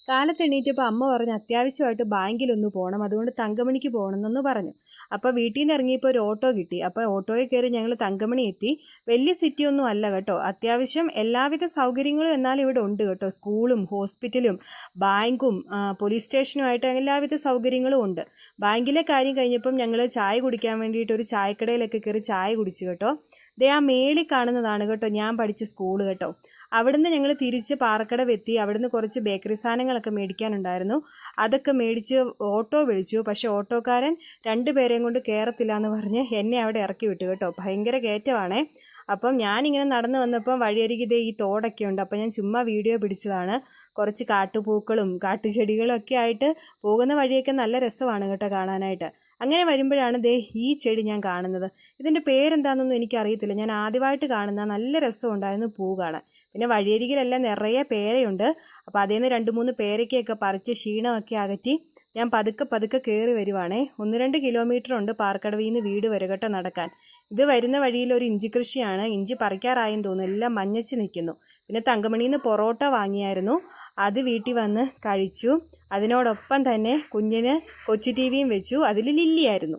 കാലത്ത് എണീറ്റപ്പോൾ അമ്മ പറഞ്ഞു അത്യാവശ്യമായിട്ട് ബാങ്കിലൊന്ന് പോകണം, അതുകൊണ്ട് തങ്കമണിക്ക് പോകണമെന്നൊന്ന് പറഞ്ഞു. അപ്പോൾ വീട്ടിൽ നിന്ന് ഇറങ്ങിയപ്പോൾ ഒരു ഓട്ടോ കിട്ടി. അപ്പോൾ ഓട്ടോയിൽ കയറി ഞങ്ങൾ തങ്കമണി എത്തി. വലിയ സിറ്റി ഒന്നും അല്ല കേട്ടോ, അത്യാവശ്യം എല്ലാവിധ സൗകര്യങ്ങളും എന്നാൽ ഇവിടെ ഉണ്ട് കേട്ടോ. സ്കൂളും ഹോസ്പിറ്റലും ബാങ്കും പോലീസ് സ്റ്റേഷനുമായിട്ട് എല്ലാവിധ സൗകര്യങ്ങളും ഉണ്ട്. ബാങ്കിലെ കാര്യം കഴിഞ്ഞപ്പം ഞങ്ങൾ ചായ കുടിക്കാൻ വേണ്ടിയിട്ട് ഒരു ചായക്കടയിലൊക്കെ കയറി ചായ കുടിച്ചു കേട്ടോ. ദേ ആ മേളിൽ കാണുന്നതാണ് കേട്ടോ ഞാൻ പഠിച്ച സ്കൂൾ കേട്ടോ. അവിടുന്ന് ഞങ്ങൾ തിരിച്ച് പാറക്കടവ് എത്തി. അവിടുന്ന് കുറച്ച് ബേക്കറി സാധനങ്ങളൊക്കെ മേടിക്കാനുണ്ടായിരുന്നു. അതൊക്കെ മേടിച്ച് ഓട്ടോ വിളിച്ചു. പക്ഷെ ഓട്ടോക്കാരൻ 2 പേരെയും കൊണ്ട് കയറത്തില്ല എന്ന് പറഞ്ഞ് എന്നെ അവിടെ ഇറക്കി വിട്ടു കേട്ടോ. ഭയങ്കര കയറ്റമാണേ. അപ്പം ഞാനിങ്ങനെ നടന്നു വന്നപ്പം വഴിയരികിതേ ഈ തോടൊക്കെ ഉണ്ട്. അപ്പം ഞാൻ ചുമ്മാ വീഡിയോ പിടിച്ചതാണ്. കുറച്ച് കാട്ടുപൂക്കളും കാട്ടുചെടികളും ഒക്കെ ആയിട്ട് പോകുന്ന വഴിയൊക്കെ നല്ല രസമാണ് കേട്ടോ കാണാനായിട്ട്. അങ്ങനെ വരുമ്പോഴാണ് ദേ ഈ ചെടി ഞാൻ കാണുന്നത്. ഇതിൻ്റെ പേരെന്താണെന്നൊന്നും എനിക്കറിയത്തില്ല, ഞാൻ ആദ്യമായിട്ട് കാണുന്ന. നല്ല രസമുണ്ടായിരുന്നു പൂ കാണാൻ. പിന്നെ വഴിയരികിലെല്ലാം നിറയെ പേരയുണ്ട്. അപ്പോൾ അതിൽ നിന്ന് 2-3 പേരയ്ക്കൊക്കെ പറിച്ച് ക്ഷീണമൊക്കെ അകറ്റി ഞാൻ പതുക്കെ കയറി വരുവാണേ. 1-2 കിലോമീറ്റർ ഉണ്ട് പാറക്കടവിൽ നിന്ന് വീട് വരെ കേട്ടോ നടക്കാൻ. ഇത് വരുന്ന വഴിയിൽ ഒരു ഇഞ്ചി കൃഷിയാണ്. ഇഞ്ചി പറിക്കാറായെന്ന് തോന്നുന്നു, എല്ലാം മഞ്ഞച്ച് നിൽക്കുന്നു. പിന്നെ തങ്കമണിയിൽ നിന്ന് പൊറോട്ട വാങ്ങിയായിരുന്നു, അത് വീട്ടിൽ വന്ന് കഴിച്ചു. അതിനോടൊപ്പം തന്നെ കുഞ്ഞിന് കൊച്ചു ടി വിയും വെച്ചു, അതിൽ ലില്ലിയായിരുന്നു.